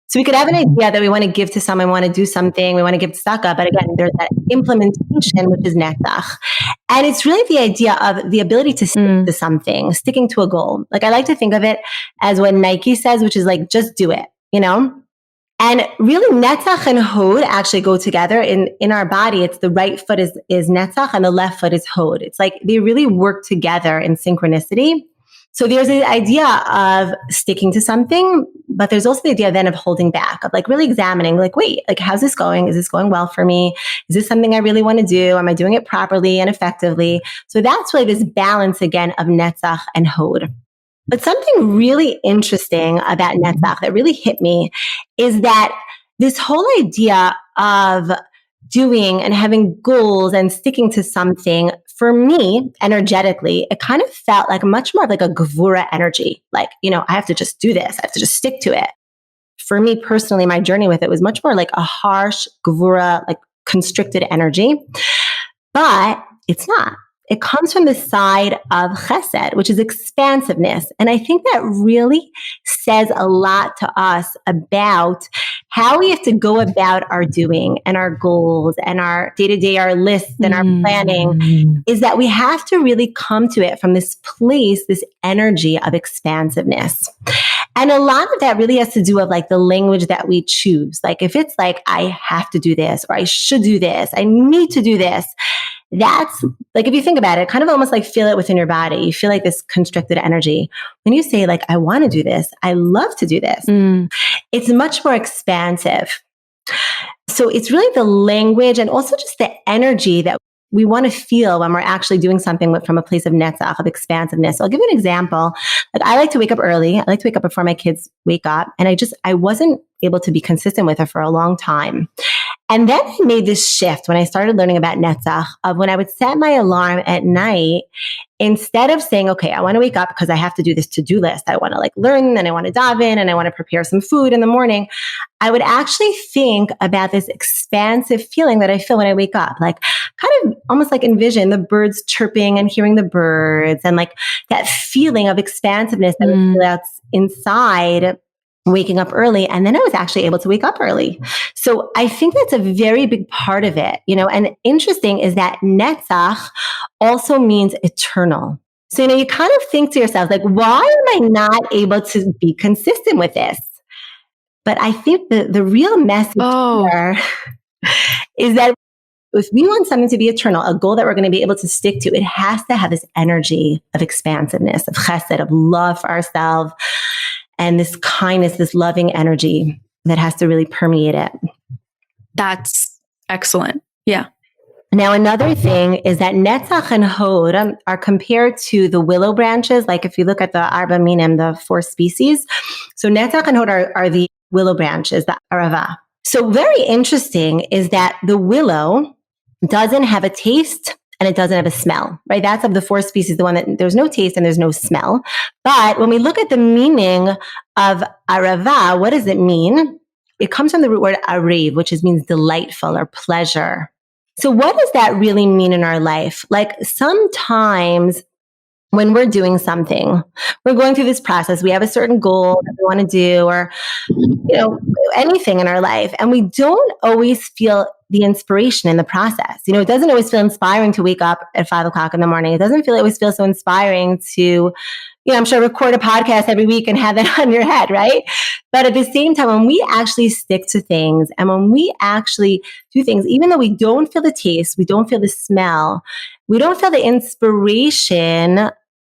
So we could have an idea that we want to give to someone, we want to do something, we want to give tzedakah, but again, there's that implementation, which is netzach. And it's really the idea of the ability to stick to something, sticking to a goal. Like I like to think of it as what Nike says, which is like, just do it, you know? And really netzach and hod actually go together in our body. It's the right foot is netzach and the left foot is hod. It's like they really work together in synchronicity. So there's the idea of sticking to something, but there's also the idea then of holding back, of like really examining, like, wait, like, how's this going? Is this going well for me? Is this something I really want to do? Am I doing it properly and effectively? So that's really this balance again of netzach and hod. But something really interesting about netzach that really hit me is that this whole idea of doing and having goals and sticking to something, for me, energetically, it kind of felt like much more like a gvura energy. Like, you know, I have to just do this. I have to just stick to it. For me personally, my journey with it was much more like a harsh gvura, like constricted energy. But it's not. It comes from the side of chesed, which is expansiveness. And I think that really says a lot to us about how we have to go about our doing and our goals and our day-to-day, our lists and our planning, is that we have to really come to it from this place, this energy of expansiveness. And a lot of that really has to do with like the language that we choose. Like if it's like, I have to do this, or I should do this, I need to do this. That's like, if you think about it, kind of almost like feel it within your body. You feel like this constricted energy. When you say like, I want to do this, I love to do this, it's much more expansive. So it's really the language and also just the energy that we want to feel when we're actually doing something from a place of netzach, of expansiveness. So I'll give you an example. Like I like to wake up early. I like to wake up before my kids wake up. And I wasn't able to be consistent with it for a long time. And then I made this shift when I started learning about netzach of when I would set my alarm at night, instead of saying, okay, I want to wake up because I have to do this to-do list. I want to like learn and I want to dive in and I want to prepare some food in the morning. I would actually think about this expansive feeling that I feel when I wake up, like kind of almost like envision the birds chirping and hearing the birds and like that feeling of expansiveness that we feel out inside waking up early. And then I was actually able to wake up early. So I think that's a very big part of it, you know, and interesting is that netzach also means eternal. So, you know, you kind of think to yourself, like, why am I not able to be consistent with this? But I think the real message here is that if we want something to be eternal, a goal that we're going to be able to stick to, it has to have this energy of expansiveness, of chesed, of love for ourselves, and this kindness, this loving energy that has to really permeate it. That's excellent. Yeah. Now, another thing is that Netzach and Hod are compared to the willow branches. Like if you look at the Arba Minim, the 4 species. So Netzach and Hod are the willow branches, the Arava. So very interesting is that the willow doesn't have a taste and it doesn't have a smell, right? That's of the 4 species, the one that there's no taste and there's no smell. But when we look at the meaning of Arava, what does it mean? It comes from the root word Ariv, which means delightful or pleasure. So what does that really mean in our life? Like sometimes when we're doing something, we're going through this process, we have a certain goal that we want to do, or, anything in our life, and we don't always feel the inspiration in the process. It doesn't always feel inspiring to wake up at 5 o'clock in the morning. It doesn't always feel so inspiring to, I'm sure, record a podcast every week and have that on your head, right? But at the same time, when we actually stick to things and when we actually do things, even though we don't feel the taste, we don't feel the smell, we don't feel the inspiration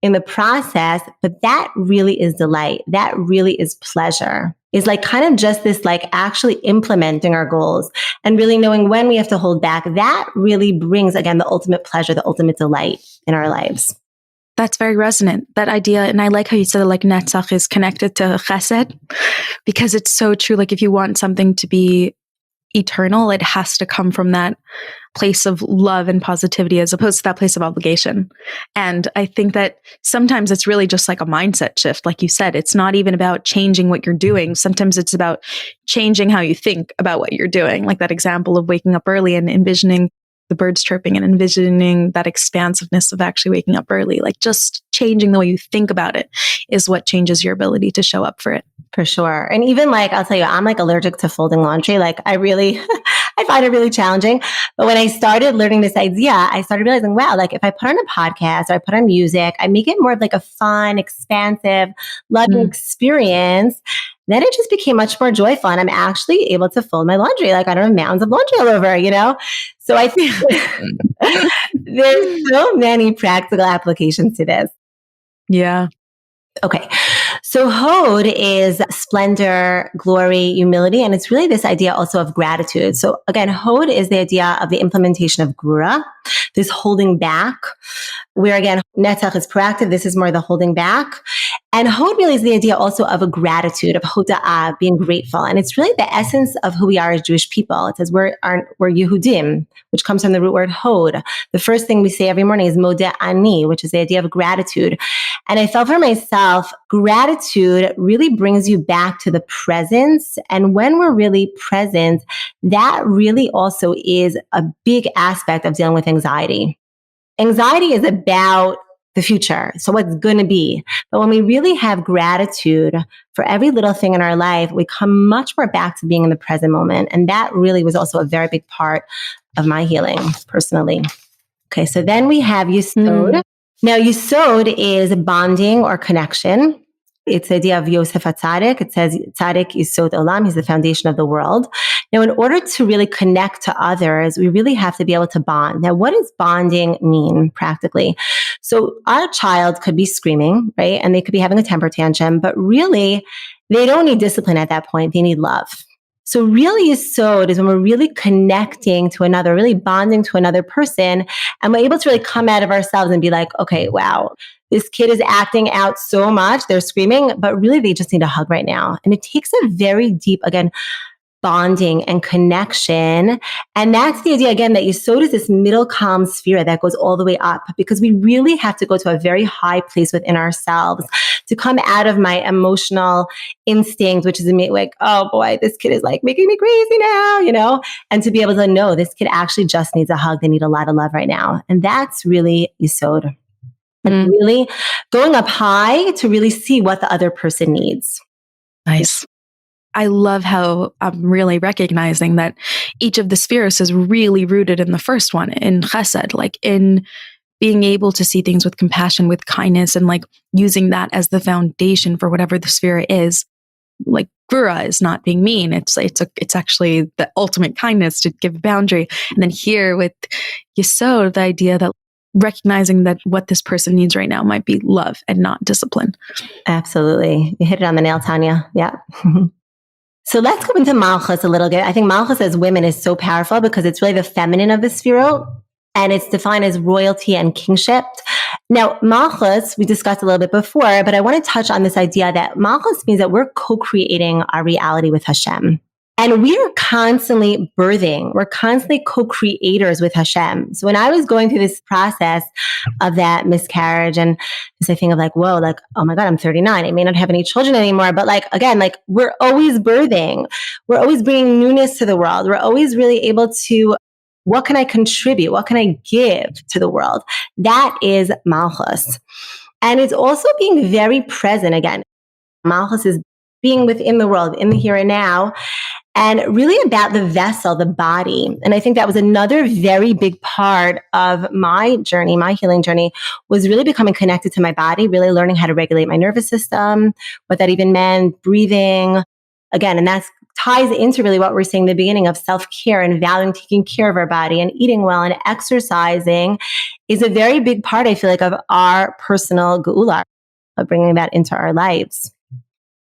in the process, but that really is delight. That really is pleasure. Is like kind of just this, like actually implementing our goals and really knowing when we have to hold back. That really brings, again, the ultimate pleasure, the ultimate delight in our lives. That's very resonant, that idea. And I like how you said like Netzach is connected to chesed, because it's so true. Like if you want something to be eternal, it has to come from that place of love and positivity as opposed to that place of obligation. And I think that sometimes it's really just like a mindset shift. Like you said, it's not even about changing what you're doing. Sometimes it's about changing how you think about what you're doing. Like that example of waking up early and envisioning the birds chirping and envisioning that expansiveness of actually waking up early. Like just changing the way you think about it is what changes your ability to show up for it. For sure. And even like, I'll tell you, I'm like allergic to folding laundry. Like I find it really challenging. But when I started learning this idea, I started realizing, wow, like if I put on a podcast or I put on music, I make it more of like a fun, expansive, loving experience. Then it just became much more joyful. And I'm actually able to fold my laundry. Like I don't have mounds of laundry all over, So I think there's so many practical applications to this. Yeah. Okay. So Hod is splendor, glory, humility, and it's really this idea also of gratitude. So again, Hod is the idea of the implementation of Gura, this holding back, where again, Netzach is proactive. This is more the holding back. And Hod really is the idea also of a gratitude, of Hoda'ah, being grateful. And it's really the essence of who we are as Jewish people. It says we're Yehudim, which comes from the root word Hod. The first thing we say every morning is Modeh Ani, which is the idea of gratitude. And I felt for myself, gratitude really brings you back to the presence. And when we're really present, that really also is a big aspect of dealing with anxiety. Anxiety is about the future, so what's going to be. But when we really have gratitude for every little thing in our life, we come much more back to being in the present moment. And that really was also a very big part of my healing personally. Okay, so then we have Yisod. Now, Yisod is bonding or connection. It's the idea of Yosef HaTzadik. It says, Tzadik Yisod Olam. He's the foundation of the world. Now, in order to really connect to others, we really have to be able to bond. Now, what does bonding mean practically? So our child could be screaming, right? And they could be having a temper tantrum, but really, they don't need discipline at that point. They need love. So really Yisod is when we're really connecting to another, really bonding to another person, and we're able to really come out of ourselves and be like, okay, wow, this kid is acting out so much. They're screaming, but really they just need a hug right now. And it takes a very deep, again, bonding and connection. And that's the idea, again, that Yisod is this middle calm sphere that goes all the way up, because we really have to go to a very high place within ourselves to come out of my emotional instinct, which is like, oh boy, this kid is like making me crazy now, and to be able to know this kid actually just needs a hug. They need a lot of love right now. And that's really Yisod. And really going up high to really see what the other person needs. Nice. I love how I'm really recognizing that each of the spheres is really rooted in the first one, in chesed, like in being able to see things with compassion, with kindness, and like using that as the foundation for whatever the sphere is. like gvura is not being mean. It's actually the ultimate kindness to give a boundary. And then here with Yesod, the idea that recognizing that what this person needs right now might be love and not discipline. Absolutely. You hit it on the nail, Tanya. Yeah. So let's go into Malchus a little bit. I think Malchus as women is so powerful because it's really the feminine of the Sefirot, and it's defined as royalty and kingship. Now, Malchus, we discussed a little bit before, but I want to touch on this idea that Malchus means that we're co-creating our reality with Hashem. And we are constantly birthing. We're constantly co-creators with Hashem. So when I was going through this process of that miscarriage and this thing of like, whoa, like, oh my God, I'm 39. I may not have any children anymore. But like, again, like we're always birthing. We're always bringing newness to the world. We're always really able to, what can I contribute? What can I give to the world? That is Malchus. And it's also being very present again. Malchus is being within the world, in the here and now. And really about the vessel, the body. And I think that was another very big part of my journey, my healing journey, was really becoming connected to my body, really learning how to regulate my nervous system, what that even meant, breathing. Again, and that ties into really what we're saying in the beginning of self-care and valuing taking care of our body and eating well and exercising is a very big part, I feel like, of our personal geula, of bringing that into our lives.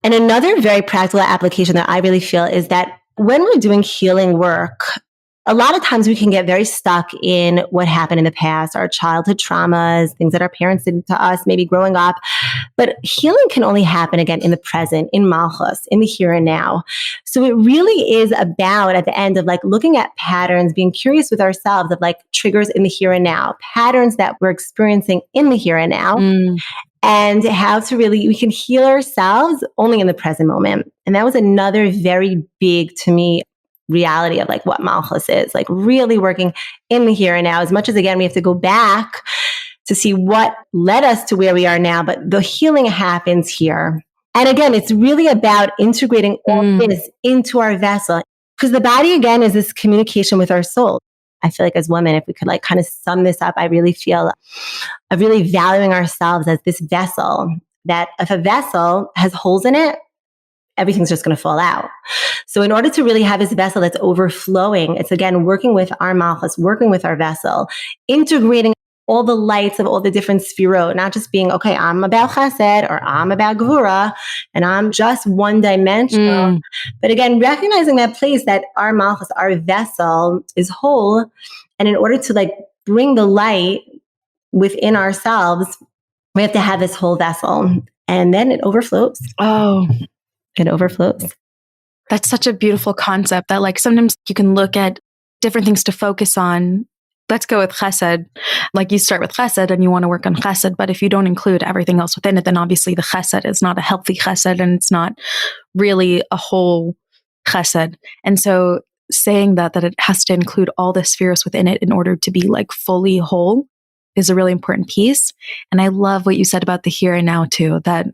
And another very practical application that I really feel is that when we're doing healing work, a lot of times we can get very stuck in what happened in the past, our childhood traumas, things that our parents did to us, maybe growing up. But healing can only happen again in the present, in Malchus, in the here and now. So it really is about at the end of like looking at patterns, being curious with ourselves of like triggers in the here and now, patterns that we're experiencing in the here and now. And how to really, we can heal ourselves only in the present moment. And that was another very big, to me, reality of like what Malchus is, like really working in the here and now. As much as, again, we have to go back to see what led us to where we are now, but the healing happens here. And again, it's really about integrating all this into our vessel. Because the body, again, is this communication with our soul. I feel like as women, if we could like kind of sum this up, I really feel of really valuing ourselves as this vessel, that if a vessel has holes in it, everything's just going to fall out. So in order to really have this vessel that's overflowing, it's again, working with our Malchus, working with our vessel, integrating all the lights of all the different Sefirot, not just being, okay, I'm about chesed or I'm about gvura and I'm just one dimensional. But again, recognizing that place that our Malchus, our vessel is whole. And in order to like bring the light within ourselves, we have to have this whole vessel and then it overflows. Oh, it overflows. That's such a beautiful concept that like sometimes you can look at different things to focus on. Let's go with chesed. Like you start with chesed and you want to work on chesed, but if you don't include everything else within it, then obviously the chesed is not a healthy chesed and it's not really a whole chesed. And so saying that it has to include all the spheres within it in order to be like fully whole is a really important piece. And I love what you said about the here and now too, that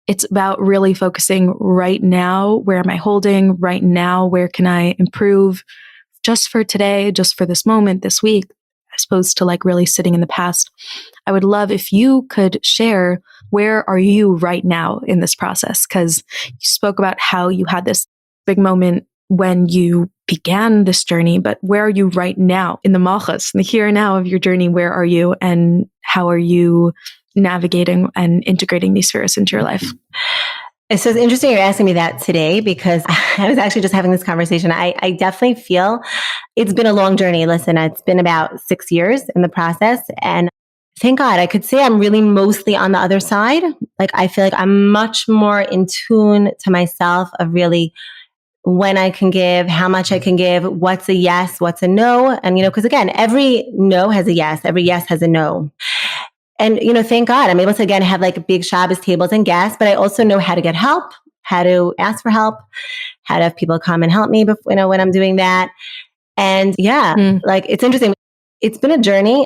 it's about really focusing right now. Where am I holding right now? Where can I improve? Just for today, just for this moment, this week, as opposed to like really sitting in the past. I would love if you could share, where are you right now in this process? Because you spoke about how you had this big moment when you began this journey, but where are you right now in the Malchus, in the here and now of your journey? Where are you and how are you navigating and integrating these spheres into your life? So it's interesting you're asking me that today because I was actually just having this conversation. I definitely feel it's been a long journey. Listen, it's been about 6 years in the process. And thank God, I could say I'm really mostly on the other side. Like I feel like I'm much more in tune to myself of really when I can give, how much I can give, what's a yes, what's a no. And, because again, every no has a yes, every yes has a no. And, thank God I'm able to, again, have like big Shabbos tables and guests, but I also know how to get help, how to ask for help, how to have people come and help me before, when I'm doing that. And like, it's interesting. It's been a journey.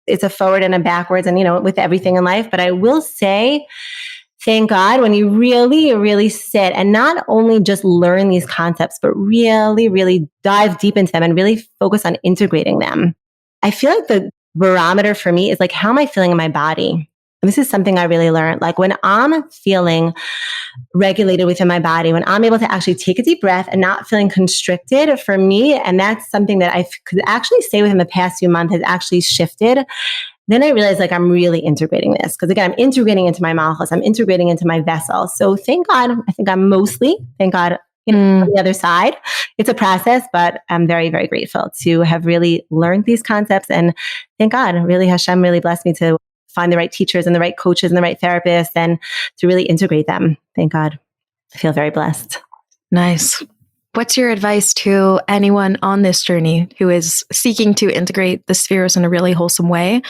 It's a forward and a backwards and, with everything in life. But I will say, thank God, when you really, really sit and not only just learn these concepts, but really, really dive deep into them and really focus on integrating them. I feel like the barometer for me is like, how am I feeling in my body? This is something I really learned. Like when I'm feeling regulated within my body, when I'm able to actually take a deep breath and not feeling constricted for me, and that's something that I could actually say within the past few months has actually shifted. Then I realized like I'm really integrating this because again, I'm integrating into my malchus, I'm integrating into my vessel. So thank God, I think I'm mostly, thank God, on the other side. It's a process, but I'm very, very grateful to have really learned these concepts. And thank God, really Hashem really blessed me to find the right teachers and the right coaches and the right therapists and to really integrate them. Thank God. I feel very blessed. Nice. What's your advice to anyone on this journey who is seeking to integrate the spheres in a really wholesome way?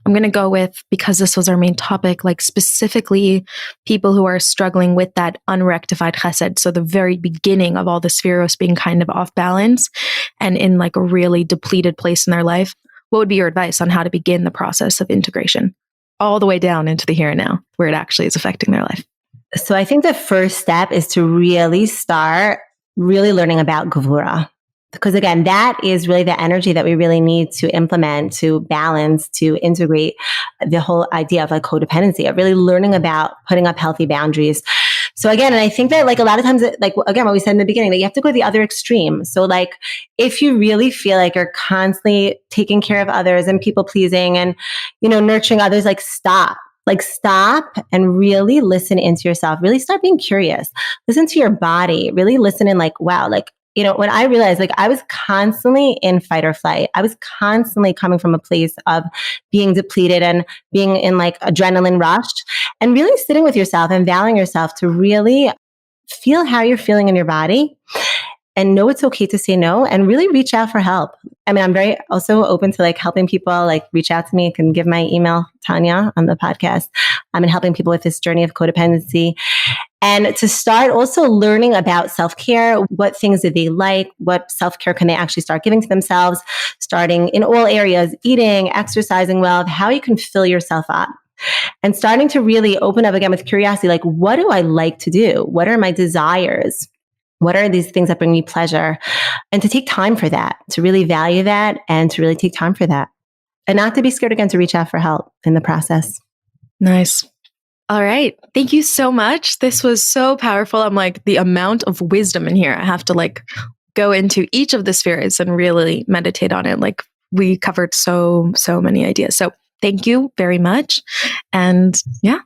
I'm going to go with, because this was our main topic, like specifically people who are struggling with that unrectified chesed. So the very beginning of all the spheros being kind of off balance and in like a really depleted place in their life. What would be your advice on how to begin the process of integration all the way down into the here and now where it actually is affecting their life? So I think the first step is to really start really learning about Gevura. Because again, that is really the energy that we really need to implement, to balance, to integrate the whole idea of like codependency, of really learning about putting up healthy boundaries. So again, and I think that like a lot of times, like again, what we said in the beginning, that you have to go to the other extreme. So like if you really feel like you're constantly taking care of others and people pleasing and, nurturing others, like stop and really listen into yourself, really start being curious, listen to your body, really listen and like, wow, like, when I realized like I was constantly in fight or flight, I was constantly coming from a place of being depleted and being in like adrenaline rush and really sitting with yourself and valuing yourself to really feel how you're feeling in your body and know it's okay to say no and really reach out for help. I mean, I'm very also open to like helping people, like reach out to me. You can give my email, Tanya, on the podcast. I'm in helping people with this journey of codependency. And to start also learning about self-care, what things do they like, what self-care can they actually start giving to themselves, starting in all areas, eating, exercising well, how you can fill yourself up. And starting to really open up again with curiosity, like, what do I like to do? What are my desires? What are these things that bring me pleasure? And to take time for that, to really value that and to really take time for that. And not to be scared again to reach out for help in the process. Nice. All right. Thank you so much. This was so powerful. I'm like, the amount of wisdom in here. I have to like go into each of the spheres and really meditate on it. Like we covered so many ideas. So thank you very much. And yeah.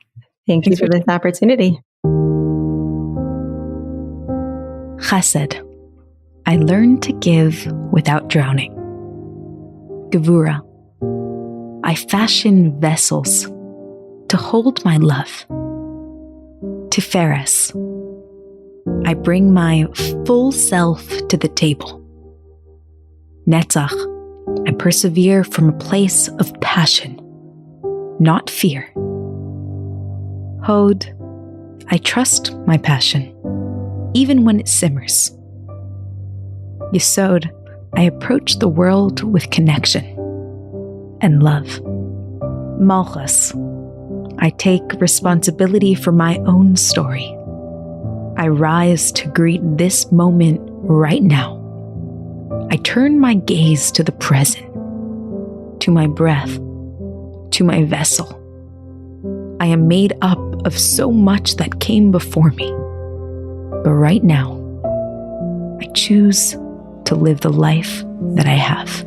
Thank you for this opportunity. Chesed. I learned to give without drowning. Gevura. I fashion vessels to hold my love. Tiferes. I bring my full self to the table. Netzach. I persevere from a place of passion, not fear. Hod. I trust my passion, even when it simmers. Yesod, I approach the world with connection and love. Malchus, I take responsibility for my own story. I rise to greet this moment right now. I turn my gaze to the present, to my breath, to my vessel. I am made up of so much that came before me. But right now, I choose to live the life that I have.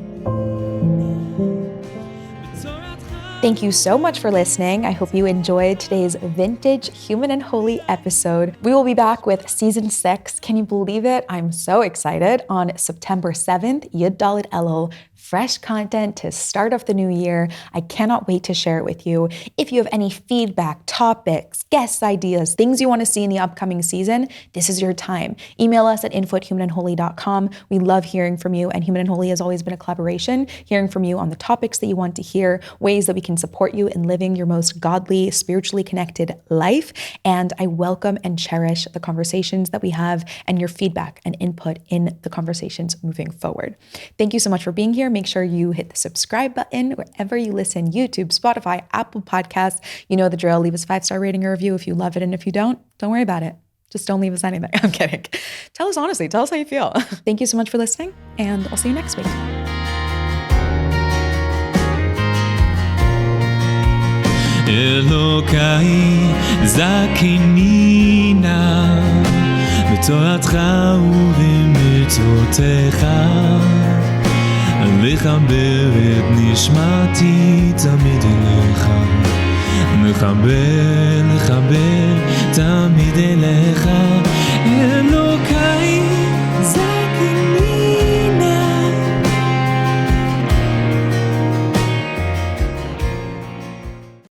Thank you so much for listening. I hope you enjoyed today's vintage Human and Holy episode. We will be back with season 6. Can you believe it? I'm so excited. On September 7th, Yud Dalet Elul, fresh content to start off the new year. I cannot wait to share it with you. If you have any feedback, topics, guest ideas, things you want to see in the upcoming season, this is your time. Email us at info@humanandholy.com. We love hearing from you, and Human and Holy has always been a collaboration, hearing from you on the topics that you want to hear, ways that we can support you in living your most godly, spiritually connected life. And I welcome and cherish the conversations that we have and your feedback and input in the conversations moving forward. Thank you so much for being here. Make sure you hit the subscribe button wherever you listen, YouTube, Spotify, Apple Podcasts. You know the drill. Leave us a 5-star rating or review if you love it. And if you don't worry about it. Just don't leave us anything. I'm kidding. Tell us honestly. Tell us how you feel. Thank you so much for listening, and I'll see you next week. אלוקיי זכני נא בתורתך ובמצוותיך לחבר את נשמתי תמיד אליך לחבר